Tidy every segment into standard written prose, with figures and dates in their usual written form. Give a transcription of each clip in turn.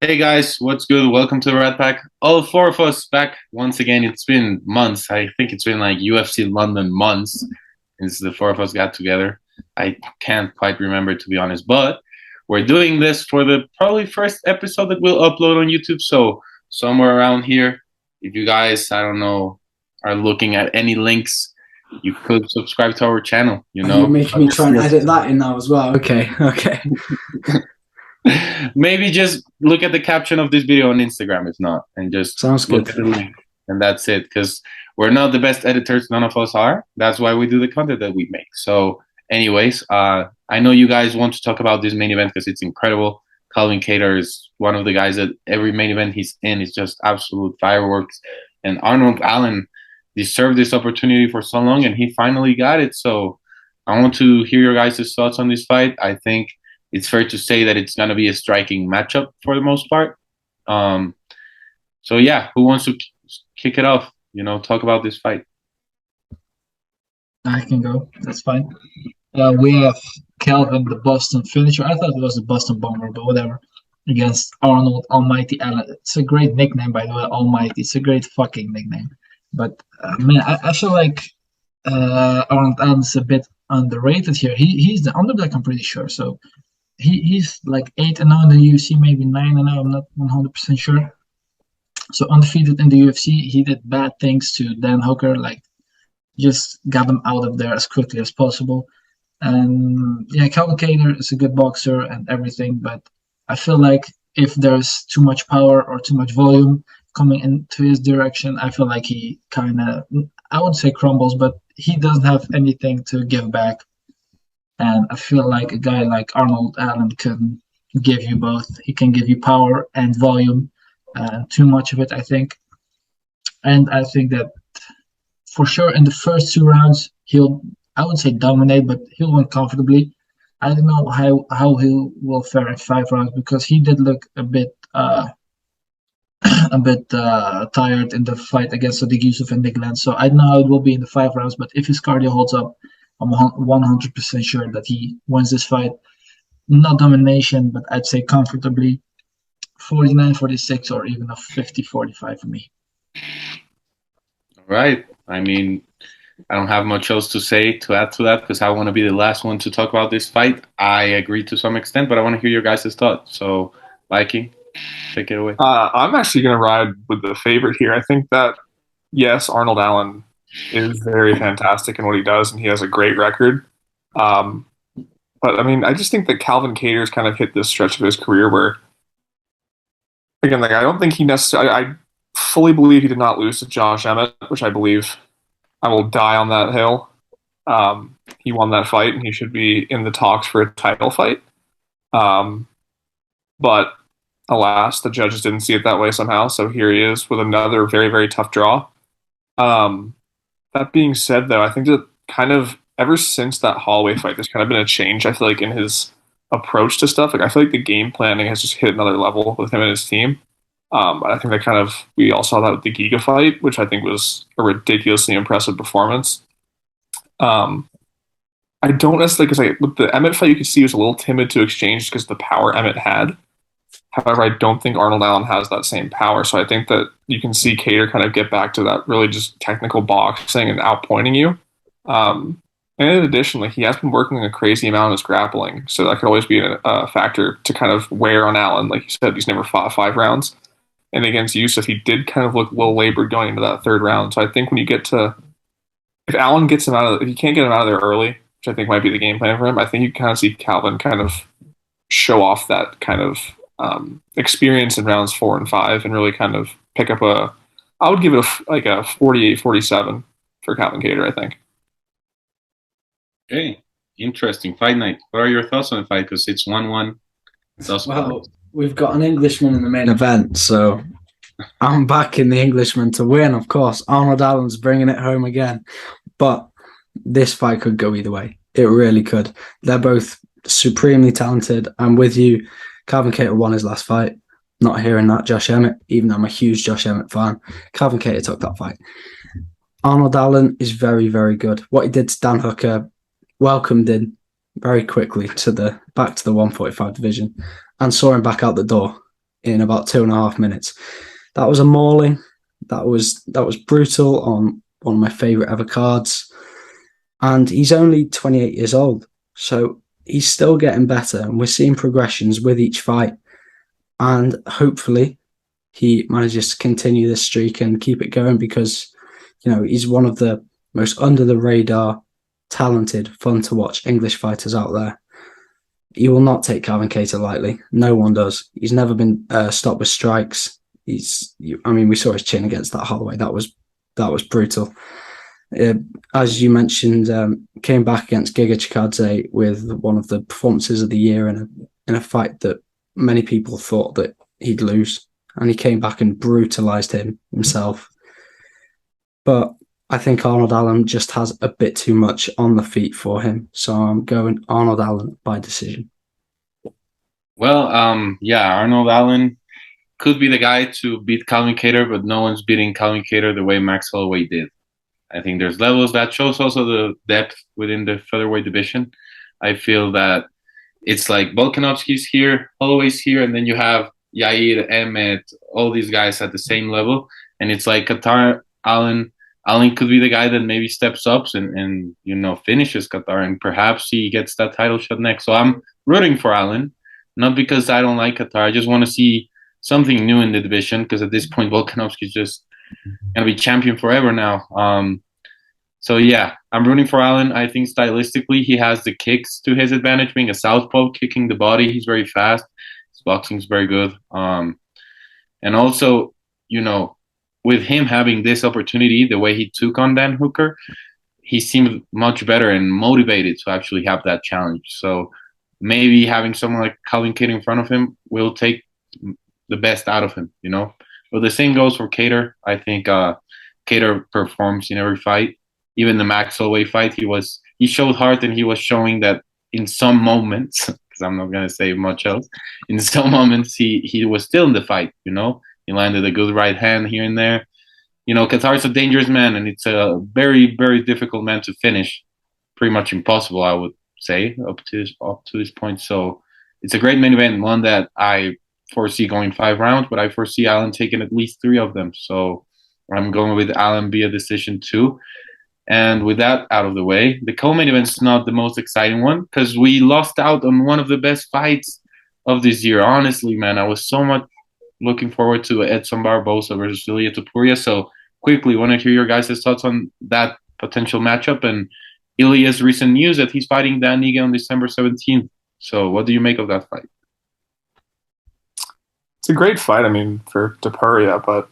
Hey guys, what's good? Welcome to the Red Pack. All four of us back once again. It's been months. I think it's been like UFC London months since the four of us got together. I can't quite remember to be honest, but we're doing this for the probably first episode that we'll upload on YouTube. So somewhere around here, if you guys, I don't know, are looking at any links, you could subscribe to our channel, you Are you know. making me try and edit that in now as well? Okay, okay. Maybe just look at the caption of this video on Instagram, if not, and just Sounds look good. at the link, and that's it. Because we're not the best editors, none of us are. That's why we do the content that we make. So, anyways, I know you guys want to talk about this main event because it's incredible. Calvin Kattar is one of the guys that every main event he's in is just absolute fireworks, and Arnold Allen deserved this opportunity for so long, and he finally got it. So, I want to hear your guys' thoughts on this fight. I think it's fair to say that it's going to be a striking matchup for the most part. Um, so yeah, who wants to kick it off? You know, talk about this fight. I can go. That's fine. We have Calvin, the Boston finisher. I thought it was the Boston Bomber, but whatever. Against Arnold Almighty Allen. It's a great nickname, by the way, Almighty. It's a great fucking nickname. But man, I feel like Arnold Allen's a bit underrated here. He's the underdog, I'm pretty sure. So he's like 8-0 in the UFC, maybe 9-0. I'm not 100% sure. So undefeated in the UFC, he did bad things to Dan Hooker, like just got him out of there as quickly as possible. And yeah, Calvin Kattar is a good boxer and everything, but I feel like if there's too much power or too much volume coming into his direction, I feel like he kind of, I would say crumbles, but he doesn't have anything to give back. And I feel like a guy like Arnold Allen can give you both. He can give you power and volume, and too much of it, I think. And I think that for sure in the first two rounds he'll, I would say, dominate, but he'll win comfortably. I don't know how he will fare in 5 rounds because he did look a bit tired in the fight against Sadiq Yusuf and Nick Lance. So I don't know how it will be in the 5 rounds, but if his cardio holds up, I'm 100% sure that he wins this fight. Not domination, but I'd say comfortably 49-46 or even a 50-45 for me. All right. I mean, I don't have much else to say to add to that because I want to be the last one to talk about this fight. I agree to some extent, but I want to hear your guys' thoughts. So, Viking, take it away. I'm actually going to ride with the favorite here. I think that, yes, Arnold Allen is very fantastic in what he does, and he has a great record. Um, but, I mean, I just think that Calvin Kattar's kind of hit this stretch of his career where, again, like I don't think he necessarily. I fully believe he did not lose to Josh Emmett, which I believe I will die on that hill. He won that fight, and he should be in the talks for a title fight. Um, but alas, the judges didn't see it that way somehow. So here he is with another very, very tough draw. Um, that being said, though, I think that kind of ever since that Holloway fight, there's kind of been a change. I feel like in his approach to stuff. Like I feel like the game planning has just hit another level with him and his team. I think that kind of we all saw that with the Giga fight, which I think was a ridiculously impressive performance. Um, I don't necessarily because with the Emmett fight, you could see he was a little timid to exchange because the power Emmett had. However, I don't think Arnold Allen has that same power. So I think that you can see Kattar kind of get back to that really just technical boxing and outpointing you. And in addition, like he has been working a crazy amount on his grappling, so that could always be a factor to kind of wear on Allen. Like you said, he's never fought 5 rounds, and against Yusuf, he did kind of look a little labored going into that third round. So I think when you get to if Allen gets him if you can't get him out of there early, which I think might be the game plan for him, I think you can kind of see Calvin kind of show off that kind of experience in rounds 4 and 5 and really kind of pick up I would give it like a 48-47 for Calvin Kattar, I think. Okay, interesting fight night. What are your thoughts on the fight? Because it's 1-1. Well, we've got an Englishman in the main event, so I'm backing the Englishman to win, of course. Arnold Allen's bringing it home again. But this fight could go either way. It really could. They're both supremely talented. I'm with you. Calvin Kattar won his last fight. Not hearing that, Josh Emmett, even though I'm a huge Josh Emmett fan. Calvin Kattar took that fight. Arnold Allen is very, very good. What he did to Dan Hooker welcomed in very quickly to the back to the 145 division and saw him back out the door. in about 2.5 minutes. That was a mauling. That was brutal on one of my favourite ever cards. And he's only 28 years old. So he's still getting better, and we're seeing progressions with each fight. And hopefully he manages to continue this streak and keep it going, because, he's one of the most under the radar, talented, fun to watch English fighters out there. He will not take Calvin Kattar lightly. No one does. He's never been stopped with strikes. We saw his chin against that Holloway. That was brutal. As you mentioned, came back against Giga Chikadze with one of the performances of the year in a fight that many people thought that he'd lose, and he came back and brutalized himself. But I think Arnold Allen just has a bit too much on the feet for him, so I'm going Arnold Allen by decision. Well, Arnold Allen could be the guy to beat Calvin Kattar, but no one's beating Calvin Kattar the way Max Holloway did. I think there's levels. That shows also the depth within the featherweight division. I feel that it's like Volkanovski's here, Holloway's here, and then you have Yair, Emmett, all these guys at the same level. And it's like Kattar, Allen could be the guy that maybe steps up and finishes Kattar, and perhaps he gets that title shot next. So I'm rooting for Allen, not because I don't like Kattar. I just want to see something new in the division, because at this point Volkanovski's just gonna be champion forever now. So yeah, I'm rooting for Allen. I think stylistically he has the kicks to his advantage, being a southpaw, kicking the body. He's very fast. His boxing's very good. And also, with him having this opportunity, the way he took on Dan Hooker, he seemed much better and motivated to actually have that challenge. So maybe having someone like Calvin Kattar in front of him will take the best out of him, But the same goes for Kattar. I think Kattar performs in every fight. Even the Max Holloway fight, he showed heart, and he was showing that in some moments, because I'm not going to say much else, in some moments he was still in the fight, He landed a good right hand here and there. Kattar's a dangerous man, and it's a very, very difficult man to finish. Pretty much impossible, I would say, up to this point. So it's a great main event, one that I foresee going 5 rounds, but I foresee Allen taking at least 3 of them. So I'm going with Allen via decision too. And with that out of the way, the co-main event's not the most exciting one, because we lost out on one of the best fights of this year. Honestly, man, I was so much looking forward to Edson Barboza versus Ilia Topuria. So quickly, want to hear your guys' thoughts on that potential matchup and Ilia's recent news that he's fighting Dan Ige on December 17th. So what do you make of that fight? It's a great fight, for Topuria, but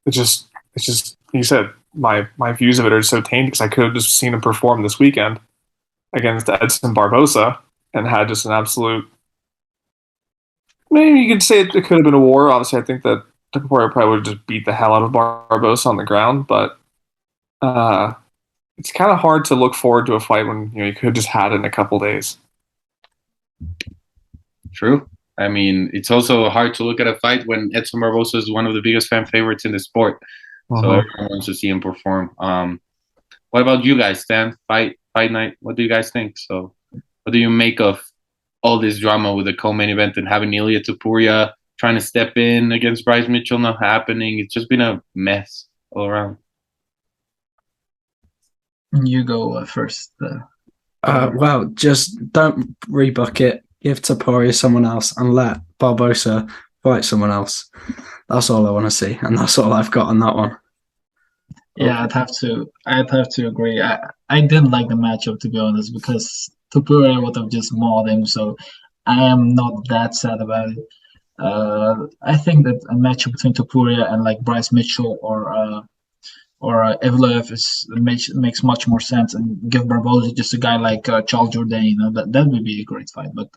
it's just you said, my views of it are so tainted, because I could have just seen him perform this weekend against Edson Barboza and had just an absolute, maybe you could say it could have been a war. Obviously, I think that Topuria probably would have just beat the hell out of Barboza on the ground, but it's kind of hard to look forward to a fight when you could have just had it in a couple days. True. It's also hard to look at a fight when Edson Barboza is one of the biggest fan favorites in the sport. So everyone wants to see him perform. What about you guys, Stan? Fight night. What do you guys think? So what do you make of all this drama with the co-main event and having Ilia Topuria trying to step in against Bryce Mitchell not happening? It's just been a mess all around. You go first. Well, just don't rebook it. Give Topuria someone else and let Barboza fight someone else. That's all I want to see, and that's all I've got on that one. Yeah, I'd have to agree. I didn't like the matchup, to be honest, because Topuria would have just mauled him, so I am not that sad about it. I think that a matchup between Topuria and like Bryce Mitchell or Evloev makes much more sense, and give Barboza just a guy like Charles Jourdain. That would be a great fight. But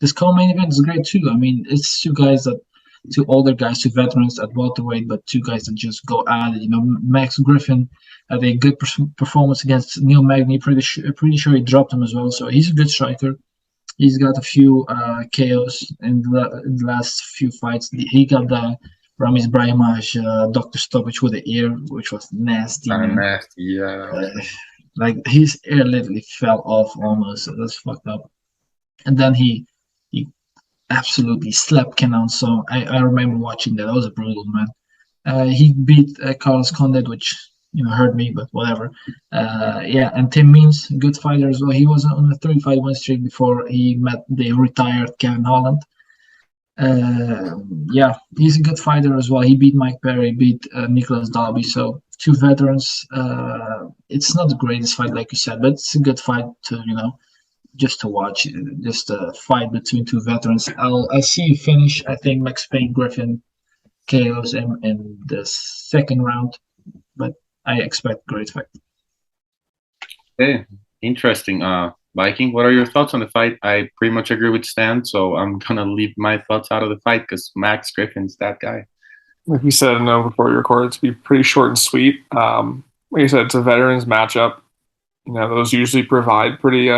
this co-main event is great too. It's two older guys, 2 veterans at welterweight, but 2 guys that just go at it. Max Griffin had a good performance against Neil Magny. Pretty sure he dropped him as well. So he's a good striker. He's got a few KOs in the last few fights. He got the Ramiz Brahimaj Dr. Stoppage with the ear, which was nasty. Nasty, yeah. Like his ear literally fell off almost. So that's fucked up. And then he absolutely slept Kenan. So I remember watching that. That was brutal, man. He beat Carlos Condit, which hurt me, but whatever. Yeah, and Tim Means, good fighter as well. He was on a 3-fight win streak before he met the retired Kevin Holland. Yeah, he's a good fighter as well. He beat Mike Perry, beat Nicholas Dalby. So two veterans. It's not the greatest fight, like you said, but it's a good fight to just to watch, just a fight between two veterans. I see you finish. I think Max Payne Griffin KOs him in the second round, but I expect great fight. Hey, interesting. Viking, what are your thoughts on the fight? I pretty much agree with Stan, so I'm gonna leave my thoughts out of the fight because Max Griffin's that guy. Like you said, no, before we recorded, it's be pretty short and sweet. Like you said, it's a veterans matchup. Those usually provide pretty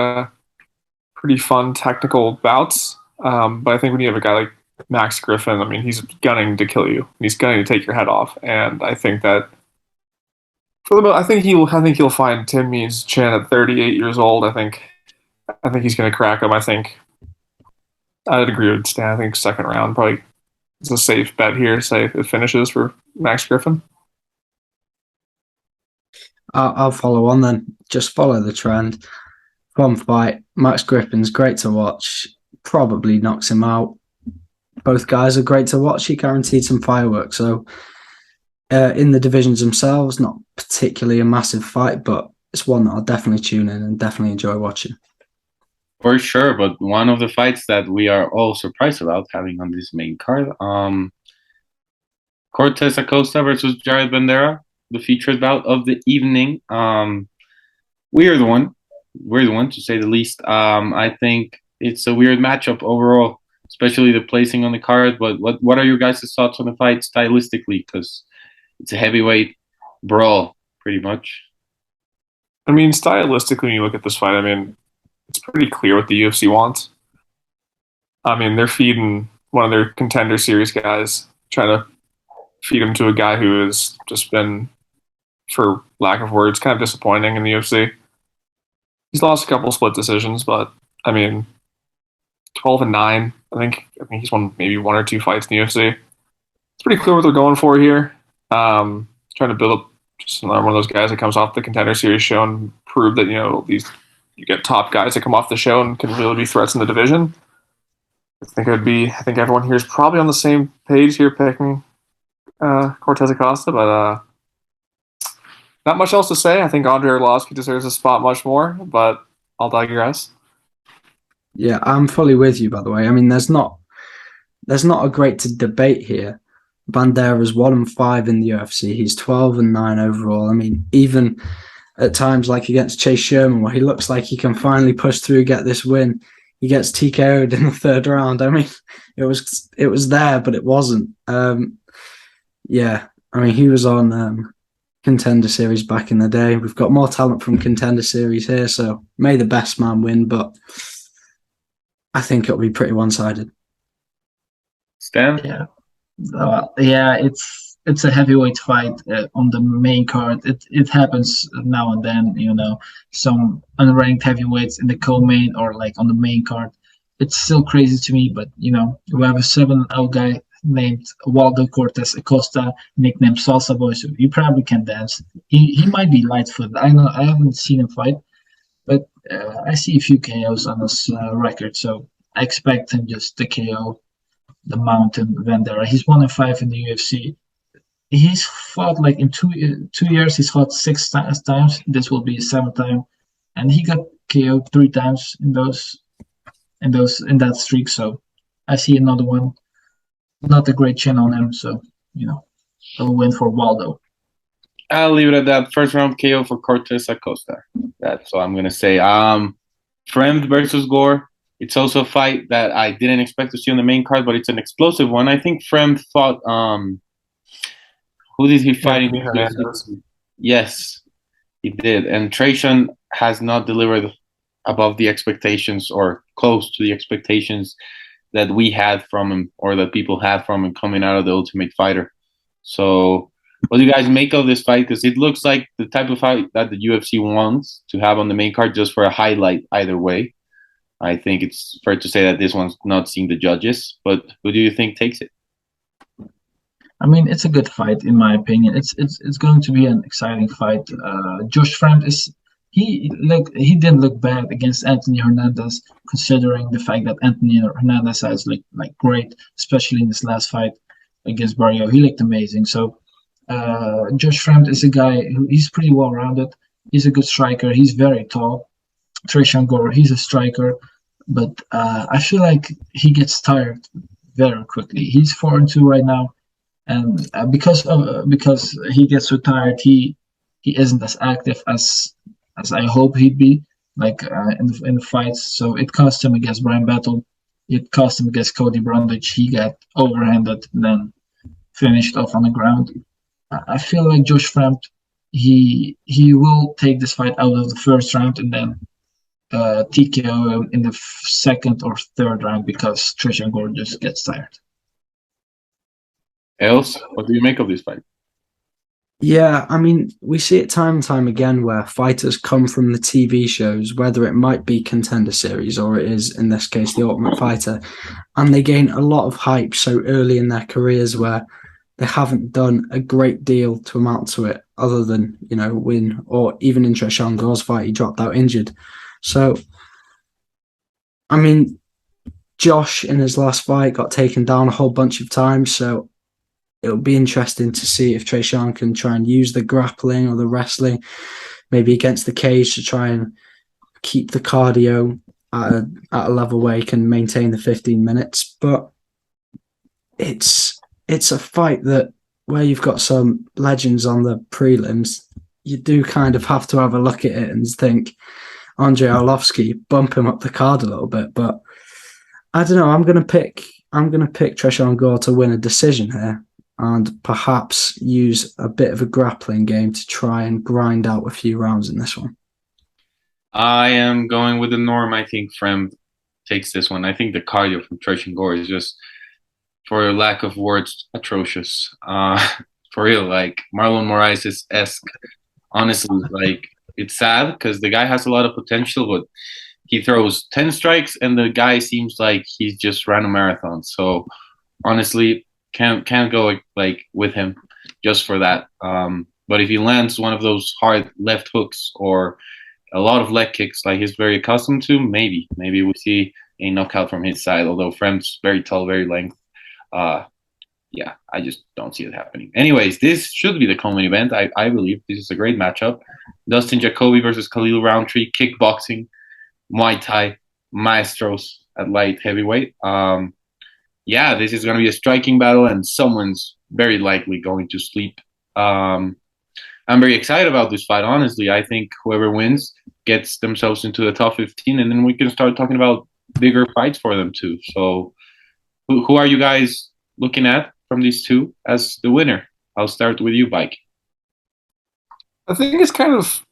fun technical bouts. But I think when you have a guy like Max Griffin, I mean, he's gunning to kill you. He's gunning to take your head off, and I think that for the I think he'll find Tim Means chin at 38 years old. I think he's going to crack him. I think I'd agree with Stan. I think second round probably is a safe bet here. Say it finishes for Max Griffin. I'll follow on then. Just follow the trend. Fun fight. Max Griffin's great to watch. Probably knocks him out. Both guys are great to watch. He guaranteed some fireworks. So in the divisions themselves, not particularly a massive fight, but it's one that I'll definitely tune in and definitely enjoy watching. For sure, but one of the fights that we are all surprised about having on this main card, Cortez Acosta versus Jared Bandera, the featured bout of the evening. Weird one to say the least. I think it's a weird matchup overall, especially the placing on the card. But what are your guys' thoughts on the fight stylistically? Because it's a heavyweight brawl, pretty much. I mean, stylistically, when you look at this fight, I mean, it's pretty clear what the UFC wants. I mean, they're feeding one of their contender series guys, trying to feed him to a guy who has just been, for lack of words, kind of disappointing in the UFC. He's lost a couple split decisions, but I mean, 12-9. I think he's won maybe one or two fights in the UFC. It's pretty clear what they're going for here. Trying to build up just another one of those guys that comes off the contender series show and prove that you get top guys that come off the show and can really be threats in the division. I think everyone here is probably on the same page here picking Cortez Acosta, but not much else to say. I think Andre Arlovsky deserves a spot much more, but I'll digress. Yeah, I'm fully with you, by the way. I mean, there's not a great to debate here. Bandera's 1-5 in the UFC. He's 12-9 overall. I mean, even at times like against Chase Sherman, where he looks like he can finally push through, get this win, he gets TKO'd in the third round. I mean, it was there, but it wasn't. Yeah, I mean, he was on Contender Series back in the day. We've got more talent from Contender Series here, so may the best man win, but I think it'll be pretty one-sided. Stan? Yeah. Yeah, it's a heavyweight fight on the main card. It happens now and then, some unranked heavyweights in the co-main or like on the main card. It's still crazy to me, but we have a 7-0 guy named Waldo Cortez Acosta, nicknamed Salsa Boy. So you probably can dance. He might be light-footed. I know I haven't seen him fight, but I see a few KOs on his record, so I expect him just to KO the Mountain Bandera. He's 1-5 in the UFC. He's fought like in 2 years. He's fought 6 times. This will be his 7th time, and he got KO'd 3 times in that streak. So I see another one. Not a great chin on him. So a win for Waldo. I'll leave it at that. First round KO for Cortez Acosta. That's all I'm gonna say. Fremd versus Gore. It's also a fight that I didn't expect to see on the main card, but it's an explosive one. I think Fremd fought. Who did he fight? Yes, he did. And Trajan has not delivered above the expectations or close to the expectations that we had from him or that people had from him coming out of the Ultimate Fighter. So, what do you guys make of this fight? Because it looks like the type of fight that the UFC wants to have on the main card just for a highlight either way. I think it's fair to say that this one's not seeing the judges. But who do you think takes it? I mean, it's a good fight in my opinion. It's going to be an exciting fight. Josh Fremd he didn't look bad against Anthony Hernandez, considering the fact that Anthony Hernandez has looked like great, especially in this last fight against Barrio. He looked amazing. So Josh Fremd is a guy he's pretty well rounded. He's a good striker. He's very tall. Trishan Gore, he's a striker, but I feel like he gets tired very quickly. He's 4-2 right now, and because he gets so tired, he isn't as active as I hope he'd be, like in the fights. So it cost him against Brian Battle. It cost him against Cody Brundage. He got overhanded, and then finished off on the ground. I feel like Josh Fremd, he will take this fight out of the first round and then TKO in the second or third round because Trishan Gore just gets tired. Els, what do you make of this fight? Yeah, I mean, we see it time and time again where fighters come from the TV shows, whether it might be Contender Series or it is, in this case, The Ultimate Fighter, and they gain a lot of hype so early in their careers where they haven't done a great deal to amount to it other than, win, or even in Trishan Gore's fight, he dropped out injured. So, I mean, Josh in his last fight got taken down a whole bunch of times, so it'll be interesting to see if Trishan can try and use the grappling or the wrestling, maybe against the cage, to try and keep the cardio at a level where he can maintain the 15 minutes. But it's a fight that where you've got some legends on the prelims, you do kind of have to have a look at it and think, Andrei Arlovsky, bump him up the card a little bit. But I don't know. I'm gonna pick Trishan Gore to win a decision here, and perhaps use a bit of a grappling game to try and grind out a few rounds in this one. I am going with the norm. I think Fremd takes this one. I think the cardio from Trishan Gore is just, for lack of words, atrocious. For real, like Marlon Moraes-esque. Honestly, like it's sad because the guy has a lot of potential, but he throws 10 strikes and the guy seems like he's just ran a marathon. So honestly, can't go like with him just for that. But if he lands one of those hard left hooks or a lot of leg kicks like he's very accustomed to, maybe we see a knockout from his side. Although Fremd's very tall, very length. Yeah, I just don't see it happening. Anyways, this should be the common event. I believe this is a great matchup. Dustin Jacoby versus Khalil Roundtree, kickboxing, Muay Thai, maestros at light heavyweight. Yeah, this is going to be a striking battle, and someone's very likely going to sleep. I'm very excited about this fight, honestly. I think whoever wins gets themselves into the top 15, and then we can start talking about bigger fights for them too. So who are you guys looking at from these two as the winner? I'll start with you, Bike. I think it's kind of,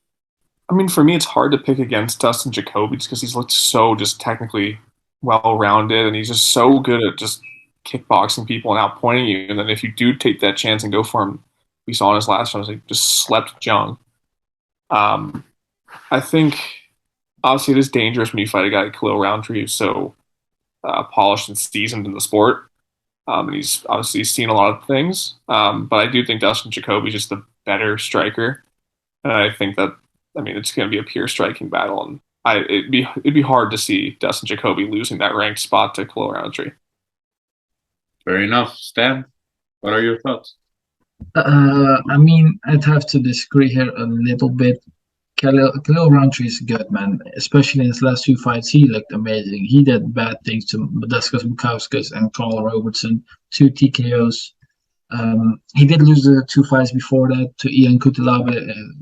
I mean, for me, it's hard to pick against Dustin Jacoby just because he's looked so just technically well-rounded and he's just so good at just kickboxing people and outpointing you. And then if you do take that chance and go for him, we saw in his last round, like just slept Jung. I think obviously it is dangerous when you fight a guy like Khalil Roundtree who's so polished and seasoned in the sport. And he's obviously seen a lot of things. But I do think Dustin Jacoby is just a better striker. And I think that, I mean, it's going to be a pure striking battle. And it'd be hard to see Dustin Jacoby losing that ranked spot to Khalil Roundtree. Fair enough. Stan, what are your thoughts? I mean, I'd have to disagree here a little bit. Khalil Roundtree is good, man. Especially in his last two fights, he looked amazing. He did bad things to Modestas Bukauskas and Carl Robertson, 2 TKOs. He did lose the 2 fights before that to Ian Kutalaba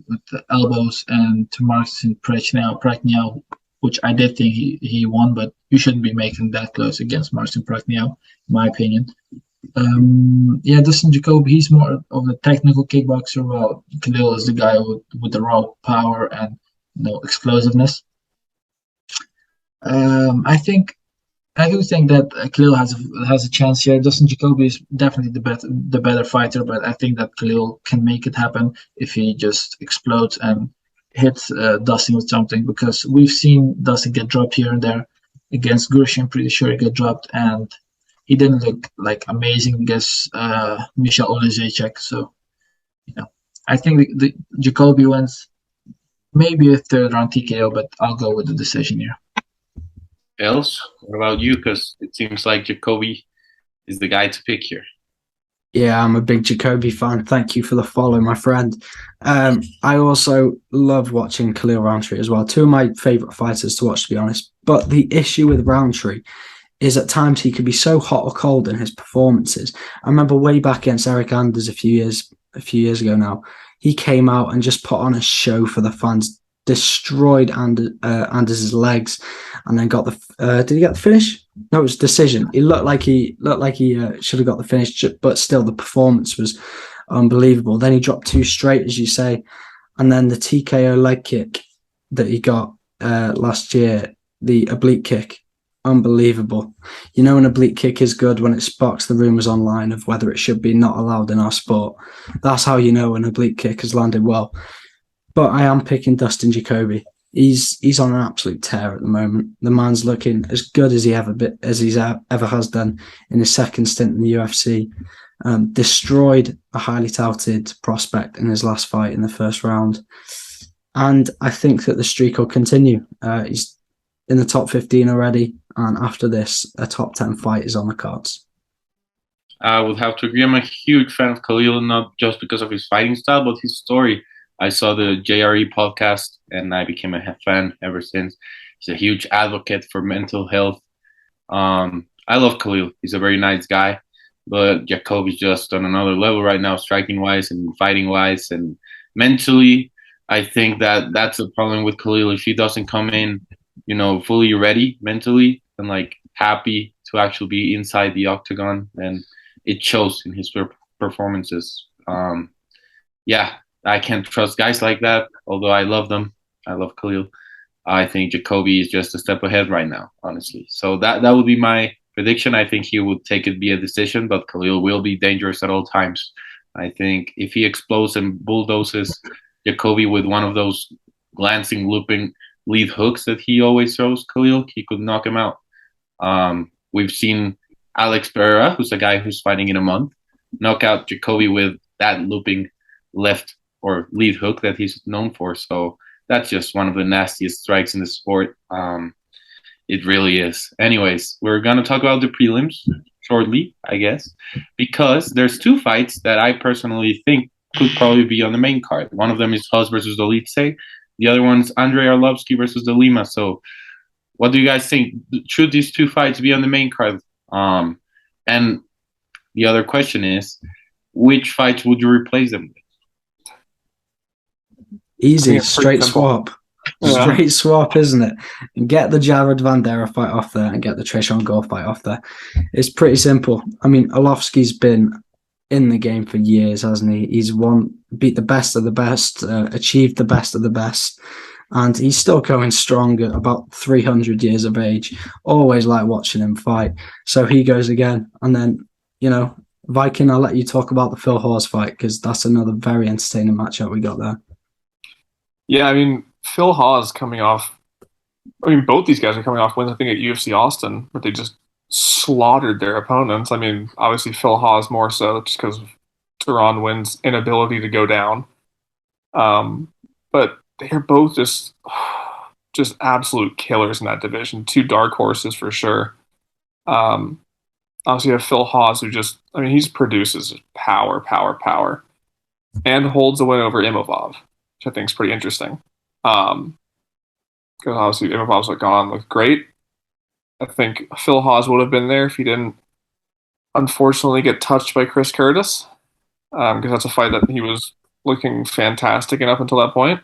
with the elbows and to Marcin Prachnio, which I did think he won, but you shouldn't be making that close against Marcin Prachnio, in my opinion. Yeah, Dustin Jacoby, he's more of a technical kickboxer, while Khalil is the guy with the raw power and explosiveness. I do think that Khalil has a chance here. Dustin Jacoby is definitely the better fighter, but I think that Khalil can make it happen if he just explodes and hits Dustin with something, because we've seen Dustin get dropped here and there. Against Gurshy, I'm pretty sure he got dropped, and he didn't look like amazing against Michal Olejniczak. So, I think the Jacoby wins maybe a third round TKO, but I'll go with the decision here. Els, what about you? Because it seems like Jacoby is the guy to pick here. Yeah, I'm a big Jacoby fan. Thank you for the follow, my friend. I also love watching Khalil Rountree as well. Two of my favourite fighters to watch, to be honest. But the issue with Rountree is at times he could be so hot or cold in his performances. I remember way back against Eric Anders a few years ago now. He came out and just put on a show for the fans, destroyed Anders' legs, and then got the. Did he get the finish? No, it was decision. He looked like he should have got the finish, but still the performance was unbelievable. Then he dropped two straight, as you say, and then the TKO leg kick that he got last year, the oblique kick, unbelievable. You know, an oblique kick is good when it sparks the rumours online of whether it should be not allowed in our sport. That's how you know an oblique kick has landed well. But I am picking Dustin Jacoby. He's on an absolute tear at the moment. The man's looking as good as he's ever has done in his second stint in the UFC. Destroyed a highly touted prospect in his last fight in the first round, and I think that the streak will continue. He's in the top 15 already, and after this, a top 10 fight is on the cards. I would have to agree. I'm a huge fan of Khalil, not just because of his fighting style, but his story. I saw the JRE podcast, and I became a fan ever since. He's a huge advocate for mental health. I love Khalil. He's a very nice guy, but Jacoby's just on another level right now, striking-wise and fighting-wise. And mentally, I think that that's the problem with Khalil. If he doesn't come in, fully ready mentally and, happy to actually be inside the octagon, then it shows in his performances. Yeah. I can't trust guys like that, although I love them. I love Khalil. I think Jacoby is just a step ahead right now, honestly. So that would be my prediction. I think he would take it via decision, but Khalil will be dangerous at all times. I think if he explodes and bulldozes Jacoby with one of those glancing, looping lead hooks that he always throws, Khalil, he could knock him out. We've seen Alex Pereira, who's a guy who's fighting in a month, knock out Jacoby with that looping left or lead hook that he's known for. So that's just one of the nastiest strikes in the sport. It really is. Anyways, we're going to talk about the prelims shortly, I guess, because there's two fights that I personally think could probably be on the main card. One of them is Hus versus Dolitze. The other one's Andrei Arlovsky versus De Lima. So what do you guys think? Should these two fights be on the main card? And the other question is, which fights would you replace them with? Easy, straight swap. Yeah. Straight swap, isn't it? And get the Jared Vanderaa fight off there and get the Tresean Gore fight off there. It's pretty simple. I mean, Arlovsky's been in the game for years, hasn't he? He's beat the best of the best, achieved the best of the best, and he's still going strong at about 300 years of age. Always like watching him fight. So he goes again. And then, Viking, I'll let you talk about the Phil Hawes fight because that's another very entertaining matchup we got there. Yeah, I mean, Phil Hawes coming off. I mean, both these guys are coming off wins, I think, at UFC Austin, where they just slaughtered their opponents. I mean, obviously, Phil Hawes more so just because of Teron Wynn's inability to go down. But they're both just absolute killers in that division. Two dark horses for sure. Obviously, you have Phil Hawes, who he produces power, and holds the win over Imavov, which I think is pretty interesting. Because obviously Imavov's looked great. I think Phil Hawes would have been there if he didn't, unfortunately, get touched by Chris Curtis. Because that's a fight that he was looking fantastic in up until that point.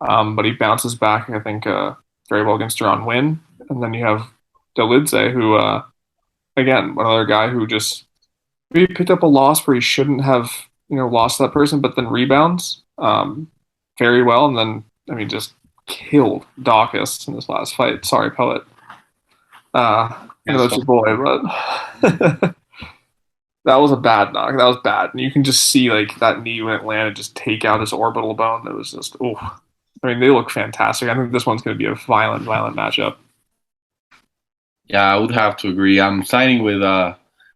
But he bounces back, I think, very well against Teron Wynn. And then you have Dolidze, who, again, another guy who just maybe picked up a loss where he shouldn't have, lost to that person, but then rebounds very well. And then, just killed Dawkins in this last fight. Sorry, Poet. That's your boy, but that was a bad knock. That was bad. And you can just see, that knee when it landed just take out his orbital bone. It was just, they look fantastic. I think this one's going to be a violent matchup. Yeah, I would have to agree. I'm siding with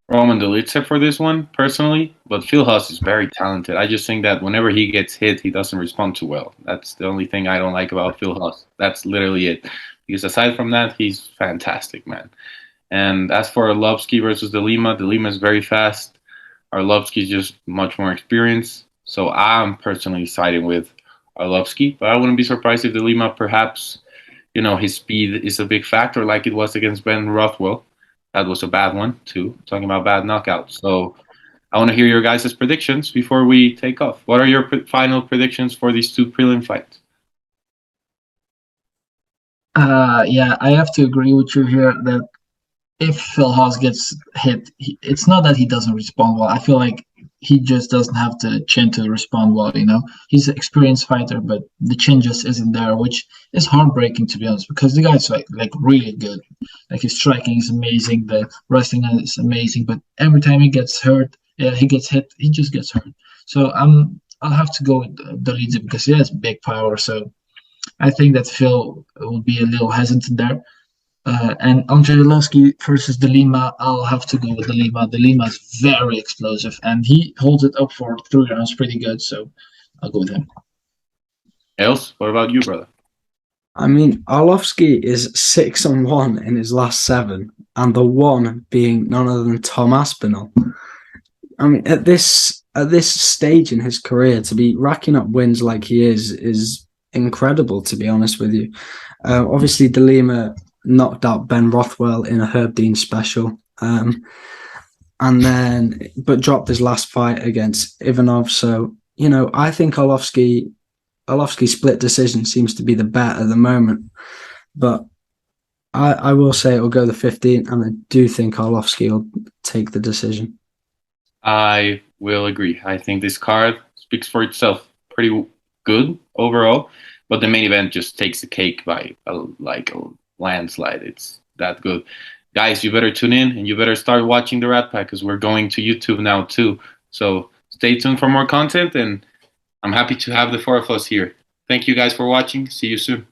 Roman Dolidze for this one personally, but Phil Huss is very talented. I just think that whenever he gets hit, he doesn't respond too well. That's the only thing I don't like about Phil Huss. That's literally it. Because aside from that, he's fantastic, man. And as for Arlovsky versus De Lima is very fast. Arlovsky's just much more experienced. So I'm personally siding with Arlovsky, but I wouldn't be surprised if De Lima perhaps, his speed is a big factor like it was against Ben Rothwell. That was a bad one, too. Talking about bad knockouts. So I want to hear your guys' predictions before we take off. What are your final predictions for these two prelim fights? Yeah, I have to agree with you here that if Phil Haas gets hit, it's not that he doesn't respond well. I feel like he just doesn't have the chin to respond well. He's an experienced fighter, but the chin just isn't there, which is heartbreaking to be honest. Because the guy's like really good. Like his striking is amazing, the wrestling is amazing, but every time he gets hurt, he gets hit, he just gets hurt. So I'll have to go with the leader because he has big power. So I think that Phil will be a little hesitant there. And Angelovsky versus De Lima, I'll have to go with De Lima. De Lima is very explosive, and he holds it up for 3 rounds pretty good. So I'll go with him. Els, what about you, brother? I mean, Arlovsky is 6-1 in his last 7, and the one being none other than Tom Aspinall. I mean, at this stage in his career, to be racking up wins like he is incredible. To be honest with you, obviously De Lima knocked out Ben Rothwell in a Herb Dean special, and then but dropped his last fight against Ivanov. So I think Arlovsky split decision seems to be the bet at the moment, but I will say it will go the 15, and I do think Arlovsky will take the decision. I will agree. I think this card speaks for itself. Pretty good overall, but the main event just takes the cake by a landslide. It's that good. Guys, you better tune in and you better start watching the Rat Pack because we're going to YouTube now too. So stay tuned for more content, and I'm happy to have the four of us here. Thank you guys for watching. See you soon.